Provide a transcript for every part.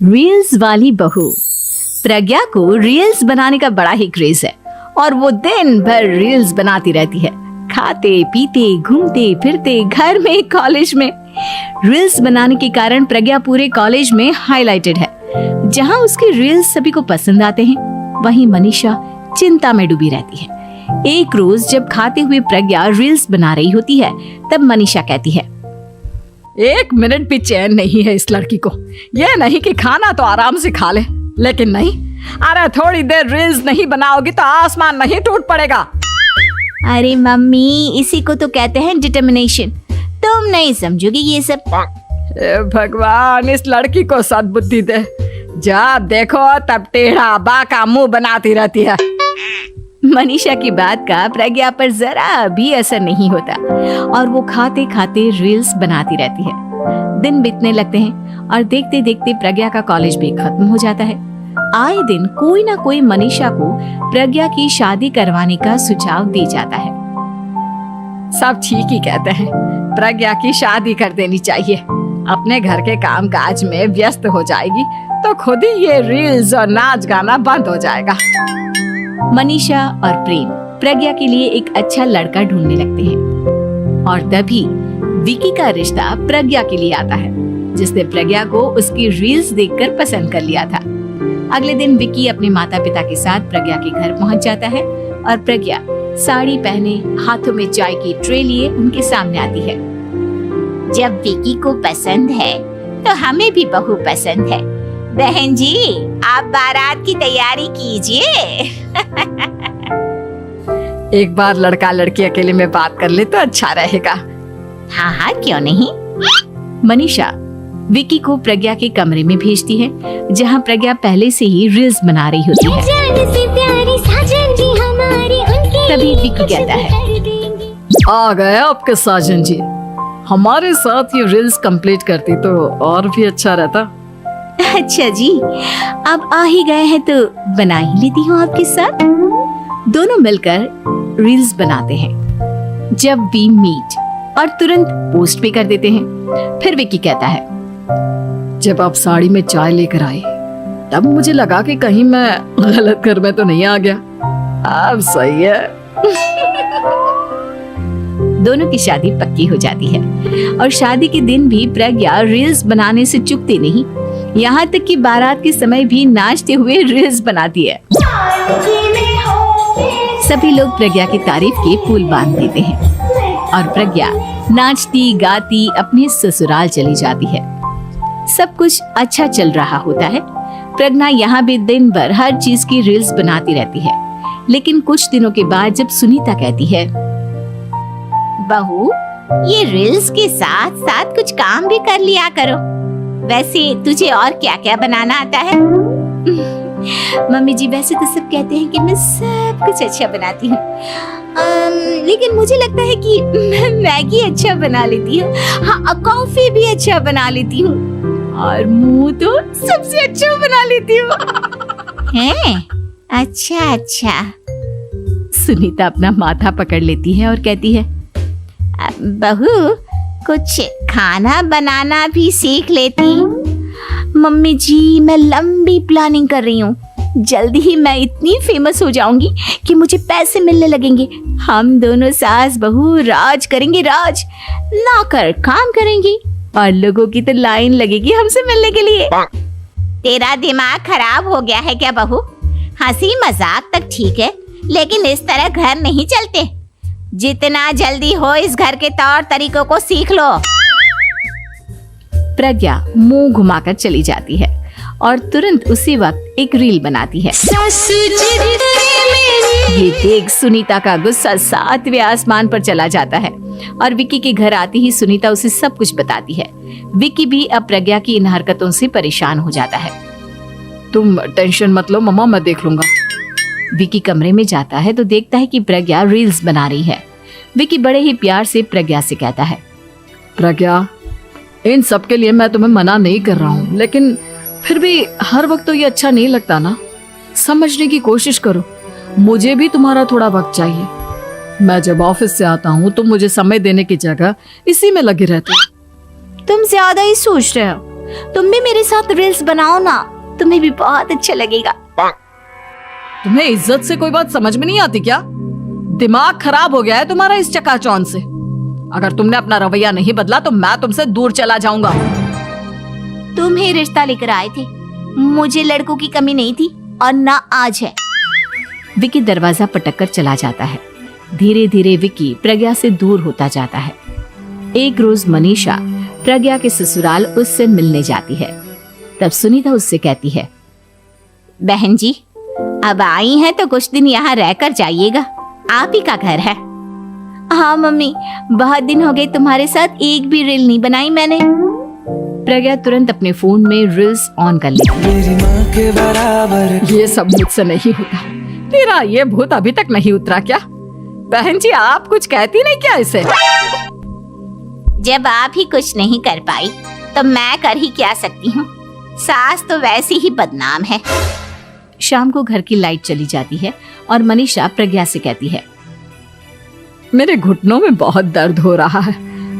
Reels वाली बहू। प्रज्ञा को रील्स बनाने का बड़ा ही क्रेज है और वो दिन भर रील्स बनाती रहती है। खाते पीते घूमते फिरते घर में कॉलेज में रील्स बनाने के कारण प्रज्ञा पूरे कॉलेज में हाईलाइटेड है। जहां उसके रील्स सभी को पसंद आते हैं, वहीं मनीषा चिंता में डूबी रहती है। एक रोज जब खाते हुए प्रज्ञा रील्स बना रही होती है, तब मनीषा कहती है, 1 मिनट भी चैन नहीं है इस लड़की को। ये नहीं कि खाना तो आराम से खा ले, लेकिन नहीं, अरे थोड़ी देर रील्स नहीं बनाओगी तो आसमान नहीं टूट पड़ेगा। अरे मम्मी, इसी को तो कहते हैं डिटर्मिनेशन। तुम नहीं समझोगी ये सब। भगवान, इस लड़की को सद्बुद्धि दे। जब देखो तब टेढ़ा बाका मुंह बनाती रहती है। मनीषा की बात का प्रज्ञा पर जरा भी असर नहीं होता और वो खाते खाते रील्स बनाती रहती है। दिन बीतने लगते हैं और देखते देखते प्रज्ञा का कॉलेज भी खत्म हो जाता है। आए दिन कोई ना कोई मनीषा को प्रज्ञा की शादी करवाने का सुझाव दे जाता है। सब ठीक ही कहते हैं, प्रज्ञा की शादी कर देनी चाहिए। अपने घर के काम काज में व्यस्त हो जाएगी तो खुद ही ये रील्स और नाच गाना बंद हो जाएगा। मनीषा और प्रेम प्रज्ञा के लिए एक अच्छा लड़का ढूंढने लगते हैं और तभी विकी का रिश्ता प्रज्ञा के लिए आता है, जिसने प्रज्ञा को उसकी रील्स देखकर पसंद कर लिया था। अगले दिन विकी अपने माता पिता के साथ प्रज्ञा के घर पहुंच जाता है और प्रज्ञा साड़ी पहने हाथों में चाय की ट्रे लिए उनके सामने आती है। जब विकी को पसंद है तो हमें भी बहू पसंद है। बहन जी, आप बारात की तैयारी कीजिए। एक बार लड़का लड़की अकेले में बात कर ले तो अच्छा रहेगा। हाँ हाँ, क्यों नहीं। मनीषा विकी को प्रज्ञा के कमरे में भेजती है, जहां प्रज्ञा पहले से ही रील्स बना रही होती है। तभी विकी कहता है, आ गए आपके साजन जी। हमारे साथ ये रील्स कंप्लीट करती तो और भी अच्छा रहता। अच्छा जी, अब आ ही गए हैं तो बना ही लेती हूँ आपके साथ। दोनों मिलकर रील्स बनाते हैं। जब वी मीट और तुरंत पोस्ट भी कर देते हैं। फिर विकी कहता है, जब आप साड़ी में चाय लेकर आए तब मुझे लगा कि कहीं मैं गलत घर में तो नहीं आ गया। अब सही है। दोनों की शादी पक्की हो जाती है और शादी के दिन भी प्रज्ञा रील्स बनाने से चूकती नहीं। यहाँ तक कि बारात के समय भी नाचते हुए रील्स बनाती है। सभी लोग प्रज्ञा की तारीफ के पुल बांध देते हैं और प्रज्ञा नाचती गाती अपने ससुराल चली जाती है। सब कुछ अच्छा चल रहा होता है। प्रज्ञा यहाँ भी दिन भर हर चीज की रील्स बनाती रहती है। लेकिन कुछ दिनों के बाद जब सुनीता कहती है, बहू, ये रील्स के साथ साथ कुछ काम भी कर लिया करो। वैसे तुझे और क्या क्या बनाना आता है? मम्मी जी, वैसे तो सब कहते हैं कि मैं सब कुछ अच्छा बनाती हूँ, लेकिन मुझे लगता है कि मैं मैगी अच्छा बना लेती हूँ। हाँ, कॉफी भी अच्छा बना लेती हूँ और मुंह तो सबसे अच्छा बना लेती हूँ। हैं? अच्छा अच्छा। सुनीता अपना माथा पकड़ लेती है और कहती है, बहू, कुछ खाना बनाना भी सीख लेती। मम्मी जी, मैं लंबी प्लानिंग कर रही हूँ। जल्दी ही मैं इतनी फेमस हो जाऊंगी कि मुझे पैसे मिलने लगेंगे। हम दोनों सास बहू राज करेंगे, राज नौकर काम करेंगे और लोगों की तो लाइन लगेगी हमसे मिलने के लिए। तेरा दिमाग खराब हो गया है क्या बहू? हंसी मजाक तक ठीक है, लेकिन इस तरह घर नहीं चलते। जितना जल्दी हो इस घर के तौर तरीकों को सीख लो। प्रज्ञा मुंह घुमाकर चली जाती है और तुरंत उसी वक्त एक रील बनाती है। ये देख सुनीता का गुस्सा 7वें आसमान पर चला जाता है और विकी के घर आती ही सुनीता उसे सब कुछ बताती है। विकी भी अब प्रज्ञा की इन हरकतों से परेशान हो जाता है। तुम टेंशन मत लो मम्मा, मैं देख लूंगा। विकी कमरे में जाता है तो देखता है कि प्रज्ञा रील्स बना रही है। विकी बड़े ही प्यार से प्रज्ञा से कहता है, प्रज्ञा, इन सब के लिए मैं तुम्हें मना नहीं कर रहा हूँ, लेकिन फिर भी हर वक्त तो ये अच्छा नहीं लगता ना। समझने की कोशिश करो, मुझे भी तुम्हारा थोड़ा वक्त चाहिए। मैं जब ऑफिस से आता हूँ तो मुझे समय देने की जगह इसी में लगी रहती हूँ। तुम ज्यादा ही सोच रहे हो। तुम भी मेरे साथ रील्स बनाओ ना, तुम्हें भी बहुत अच्छा लगेगा। तुम्हें इज्जत से कोई बात समझ में नहीं आती क्या? दिमाग खराब हो गया है तुम्हारा इस चकाचौंध से। अगर तुमने अपना रवैया नहीं बदला तो मैं तुमसे दूर चला जाऊंगा। तुम ही रिश्ता लेकर आए थे, मुझे लड़कों की कमी नहीं थी और ना आज है। विकी दरवाजा पटक कर चला जाता है। धीरे धीरे विकी प्रज्ञा से दूर होता जाता है। एक रोज मनीषा प्रज्ञा के ससुराल उससे मिलने जाती है। तब सुनीता उससे कहती है, बहन जी, अब आई हैं तो कुछ दिन यहाँ रहकर जाइएगा, आप ही का घर है। हाँ मम्मी, बहुत दिन हो गए तुम्हारे साथ एक भी रील नहीं बनाई मैंने। प्रज्ञा तुरंत अपने फोन में रील्स ऑन कर लेती है। मेरी माँ के बराबर ये सब मुझसे नहीं होता। तेरा ये भूत अभी तक नहीं उतरा क्या? बहन जी, आप कुछ कहती नहीं क्या इसे? जब आप ही कुछ नहीं कर पाई तो मैं कर ही क्या सकती हूँ। सास तो वैसी ही बदनाम है। शाम को घर की लाइट चली जाती है और मनीषा प्रज्ञा से कहती है, मेरे घुटनों में बहुत दर्द हो रहा है,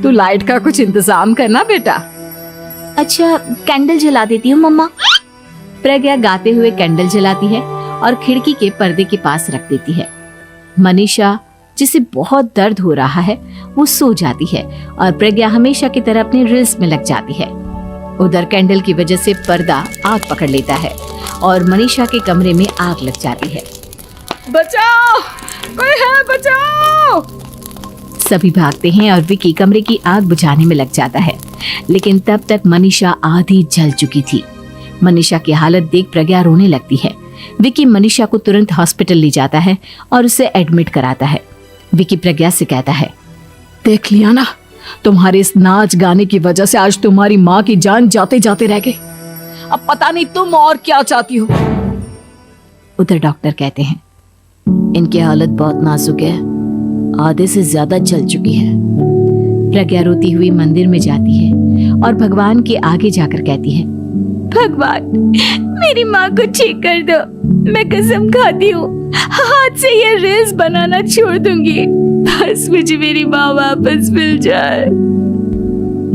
तू लाइट का कुछ इंतजाम करना बेटा। अच्छा, कैंडल जला देती हूँ मम्मा। प्रज्ञा गाते हुए कैंडल जलाती है और खिड़की के पर्दे के पास रख देती है। मनीषा, जिसे बहुत दर्द हो रहा है, वो सो जाती है और प्रज्ञा हमेशा की तरह अपने रील्स में लग जाती है। उधर कैंडल की वजह से पर्दा आग पकड़ लेता है और मनीषा के कमरे में आग लग जाती है। बचाओ, कोई है, बचाओ। सभी भागते हैं और विकी कमरे की आग बुझाने में लग जाता है, लेकिन तब तक मनीषा आधी जल चुकी थी। मनीषा की हालत देख प्रज्ञा रोने लगती है। विकी मनीषा को तुरंत हॉस्पिटल ले जाता है और उसे एडमिट कराता है। विकी प्रज्ञा से कहता है, देख लिया ना, तुम्हारे इस नाच गाने की वजह से आज तुम्हारी माँ की जान जाते जाते रह गई। अब पता नहीं तुम और क्या चाहती हो। उधर डॉक्टर कहते हैं, इनकी हालत बहुत नाजुक है, आधे से ज्यादा जल चुकी है। प्रज्ञा रोती हुई मंदिर में जाती है और भगवान के आगे जाकर कहती है, भगवान, मेरी माँ को ठीक कर दो। मैं कसम खाती हूँ हाथ से ये रील्स बनाना छोड़ दूंगी, बस मुझे मेरी माँ वापस मिल जाए।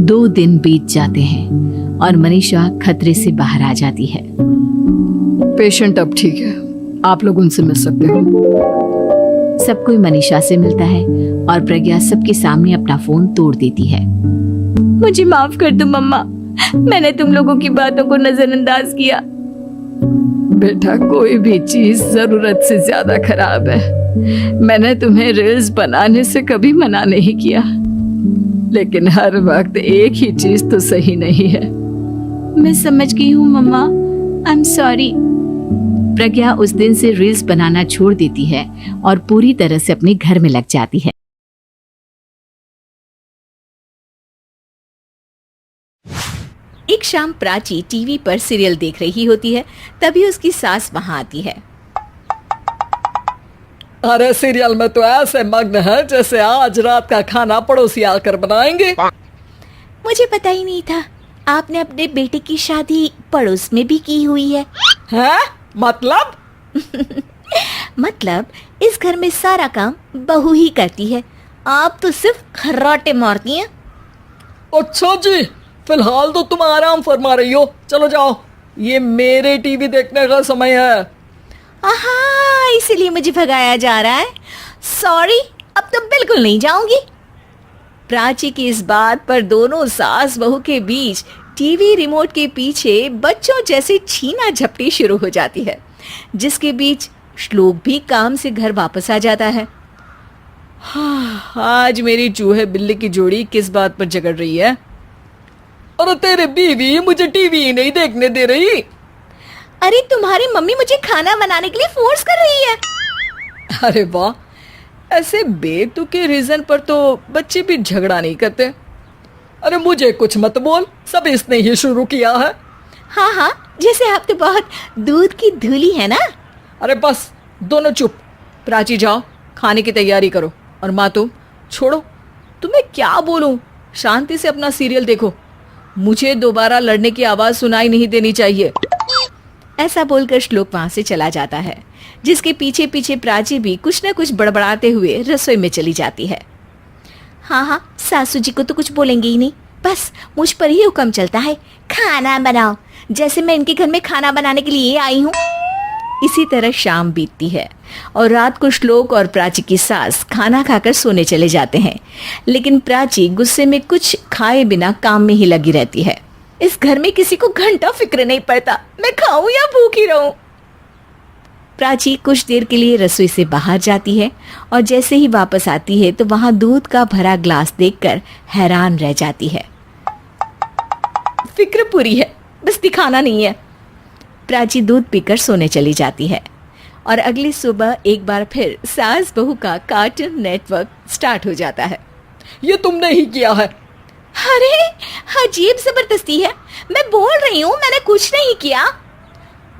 2 दिन बीत जाते हैं और मनीषा खतरे से बाहर आ जाती है। पेशेंट अब ठीक है, आप लोग उनसे मिल सकते हो। सब कोई मनीषा से मिलता है और प्रज्ञा सबके सामने अपना फोन तोड़ देती है। मुझे माफ कर दो मम्मा, मैंने तुम लोगों की बातों को नजरअंदाज किया। बेटा, कोई भी चीज जरूरत से ज्यादा खराब है। मैंने तुम्हें रील्स बनाने से कभी मना नहीं किया, लेकिन हर वक्त एक ही चीज तो सही नहीं है। मैं समझ गई हूँ मम्मा, आई एम सॉरी। प्रज्ञा उस दिन से रील्स बनाना छोड़ देती है और पूरी तरह से अपने घर में लग जाती है। एक शाम प्राची टीवी पर सीरियल देख रही होती है, तभी उसकी सास वहां आती है। अरे सीरियल में तो ऐसे मग्न है जैसे आज रात का खाना पड़ोसी आकर बनाएंगे। मुझे पता ही नहीं था आपने अपने बेटे की शादी पड़ोस में भी की हुई है। हैं? मतलब? मतलब इस घर में सारा काम बहू ही करती है, आप तो सिर्फ खर्राटे मारती हैं। अच्छा जी, फिलहाल तो तुम आराम फरमा रही हो, चलो जाओ, ये मेरे टीवी देखने का समय है। आहा, इसीलिए मुझे भगाया जा रहा है। सॉरी, अब तो बिल्कुल नहीं जाऊंगी। प्राची की इस बात पर दोनों सास बहू के बीच टीवी रिमोट के पीछे बच्चों जैसे छीना झपटी शुरू हो जाती है, जिसके बीच श्लोक भी काम से घर वापस आ जाता है। आज मेरी चूहे बिल्ली की जोड़ी किस बात पर झगड़ रही है? अरे तेरे बीवी मुझे टीवी नहीं देखने दे रही। अरे तुम्हारी मम्मी मुझे खाना बनाने के लिए फोर्स कर रही है। अरे वाह, ऐसे बेतुके रीजन पर तो बच्चे भी झगड़ा नहीं करते। अरे मुझे कुछ मत बोल, सब इसने ही शुरू किया है। हाँ हाँ, जैसे आप तो बहुत दूध की धूली है ना। अरे बस, दोनों चुप। प्राची जाओ, खाने की तैयारी करो। और माँ तुम छोड़ो, तुम्हें क्या बोलूं, शांति से अपना सीरियल देखो, मुझे दोबारा लड़ने की आवाज सुनाई नहीं देनी चाहिए। ऐसा बोलकर श्लोक वहां से चला जाता है, जिसके पीछे पीछे प्राची भी कुछ न कुछ बड़बड़ाते हुए रसोई में चली जाती है। हाँ हाँ, सासू जी को तो कुछ बोलेंगे ही नहीं, बस मुझ पर ही हुक्म चलता है, खाना बनाओ, जैसे मैं इनके घर में खाना बनाने के लिए आई हूँ। इसी तरह शाम बीतती है और रात को श्लोक और प्राची की सास खाना खाकर सोने चले जाते हैं। लेकिन प्राची गुस्से में कुछ खाए बिना काम में ही लगी रहती है। इस घर में किसी को घंटा फिक्र नहीं पड़ता, मैं खाऊं या भूखी रहूं। प्राची कुछ देर के लिए रसोई से बाहर जाती है और जैसे ही वापस आती है तो वहां दूध का भरा ग्लास देखकर हैरान रह जाती है। फिक्र पूरी है, बस दिखाना नहीं है। प्राची दूध पीकर सोने चली जाती है और अगली सुबह एक बार फिर सास बहू का कार्टून नेटवर्क स्टार्ट हो जाता है। ये तुमने ही किया है। अरे अजीब जबरदस्ती है, मैं बोल रही हूँ मैंने कुछ नहीं किया।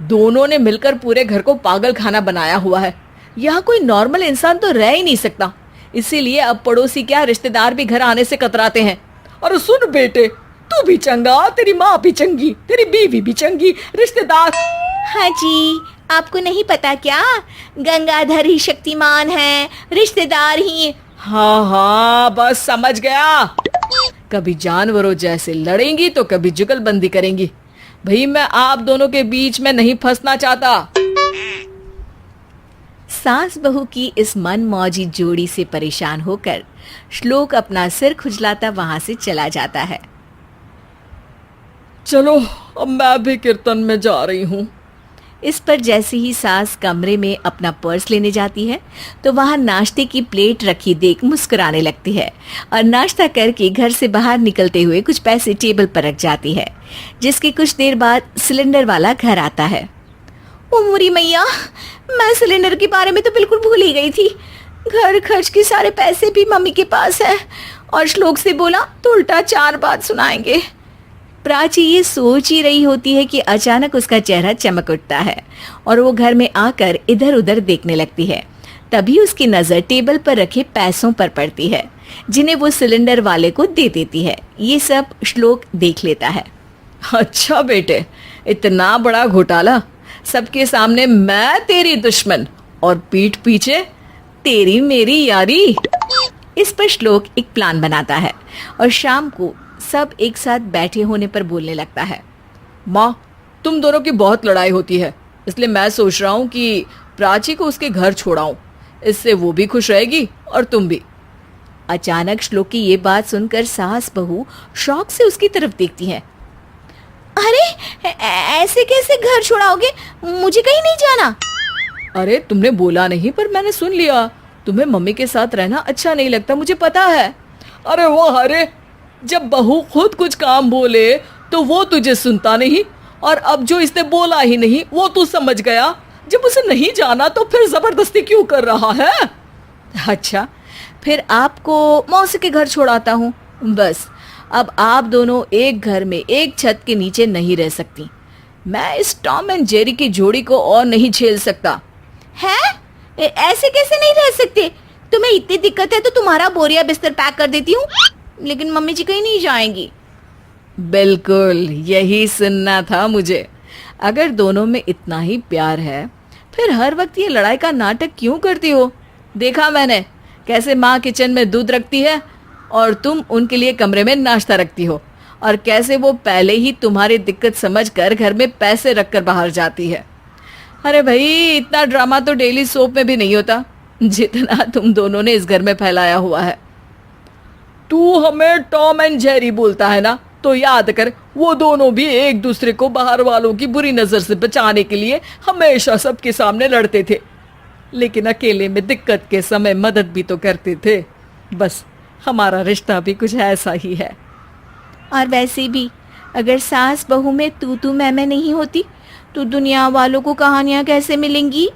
दोनों ने मिलकर पूरे घर को पागल खाना बनाया हुआ है। यहाँ कोई नॉर्मल इंसान तो रह ही नहीं सकता, इसीलिए अब पड़ोसी क्या रिश्तेदार भी घर आने से कतराते हैं। और सुन बेटे, तू भी चंगा, तेरी माँ भी चंगी, तेरी बीवी भी चंगी, रिश्तेदार। हाँ जी, आपको नहीं पता क्या, गंगाधर ही शक्तिमान है, रिश्तेदार ही। हाँ हाँ, बस समझ गया। कभी जानवरों जैसे लड़ेंगी तो कभी जुगलबंदी करेंगी। भाई मैं आप दोनों के बीच में नहीं फंसना चाहता। सास बहू की इस मनमौजी जोड़ी से परेशान होकर श्लोक अपना सिर खुजलाता वहां से चला जाता है। चलो अब मैं भी कीर्तन में जा रही हूँ। इस पर जैसे ही सास कमरे में अपना पर्स लेने जाती है तो वहां नाश्ते की प्लेट रखी देख मुस्कुराने लगती है और नाश्ता करके घर से बाहर निकलते हुए कुछ पैसे टेबल पर रख जाती है। जिसके कुछ देर बाद सिलेंडर वाला घर आता है। ओ मुरी मैया, मैं सिलेंडर के बारे में तो बिल्कुल भूल ही गई थी। घर खर्च के सारे पैसे भी मम्मी के पास है और श्लोक से बोला तो उल्टा 4 बात सुनाएंगे। प्राची ये सोच ही रही होती है कि अचानक उसका चेहरा चमक उठता है और वो घर में आकर इधर उधर देखने लगती है। तभी उसकी नज़र टेबल पर रखे पैसों पर पड़ती है जिन्हें वो सिलेंडर वाले को दे देती है। ये सब श्लोक देख लेता है। अच्छा बेटे, इतना बड़ा घोटाला, सबके सामने मैं तेरी दुश्मन और पीठ पीछे तेरी मेरी यारी। इस पर श्लोक एक प्लान बनाता है और शाम को सब एक साथ बैठे होने पर बोलने लगता है। माँ, तुम दोनों की बहुत लड़ाई होती है, इसलिए मैं सोच रहा हूँ कि प्राची को उसके घर छोड़ाऊं। इससे वो भी खुश रहेगी और तुम भी। अचानक श्लोक की ये बात सुनकर सास बहू शौक से उसकी तरफ देखती हैं। अरे ऐसे कैसे घर छोड़ाओगे, मुझे कहीं नहीं जाना। अरे तुमने बोला नहीं पर मैंने सुन लिया, तुम्हें मम्मी के साथ रहना अच्छा नहीं लगता, मुझे पता है। अरे वो अरे, जब बहू खुद कुछ काम बोले तो वो तुझे सुनता नहीं, और अब जो इसने बोला ही नहीं वो तू समझ गया। जब उसे नहीं जाना तो फिर जबरदस्ती क्यों कर रहा है? अच्छा, फिर आपको मौसी के घर छोड़ाता हूँ। बस अब आप दोनों एक घर में एक छत के नीचे नहीं रह सकती। मैं इस टॉम एंड जेरी की जोड़ी को और नहीं झेल सकता। है? ऐसे कैसे नहीं रह सकते? तुम्हें इतनी दिक्कत है तो तुम्हारा बोरिया बिस्तर पैक कर देती हूँ, लेकिन मम्मी जी कहीं नहीं जाएंगी। बिल्कुल यही सुनना था मुझे। अगर दोनों में इतना ही प्यार है फिर हर वक्त ये लड़ाई का नाटक क्यों करती हो? देखा मैंने कैसे माँ किचन में दूध रखती है और तुम उनके लिए कमरे में नाश्ता रखती हो, और कैसे वो पहले ही तुम्हारी दिक्कत समझकर घर में पैसे रखकर बाहर जाती है। अरे भाई, इतना ड्रामा तो डेली सोप में भी नहीं होता जितना तुम दोनों ने इस घर में फैलाया हुआ है। तू हमें टॉम एंड जेरी बोलता है ना, तो याद कर वो दोनों भी एक दूसरे को बाहर वालों की बुरी नजर से बचाने के लिए हमेशा सबके सामने लड़ते थे, लेकिन अकेले में दिक्कत के समय मदद भी तो करते थे। बस हमारा रिश्ता भी कुछ ऐसा ही है। और वैसे भी अगर सास बहू में तू मैं नहीं होती तो दुनिया वालों को कहानियां कैसे मिलेंगी?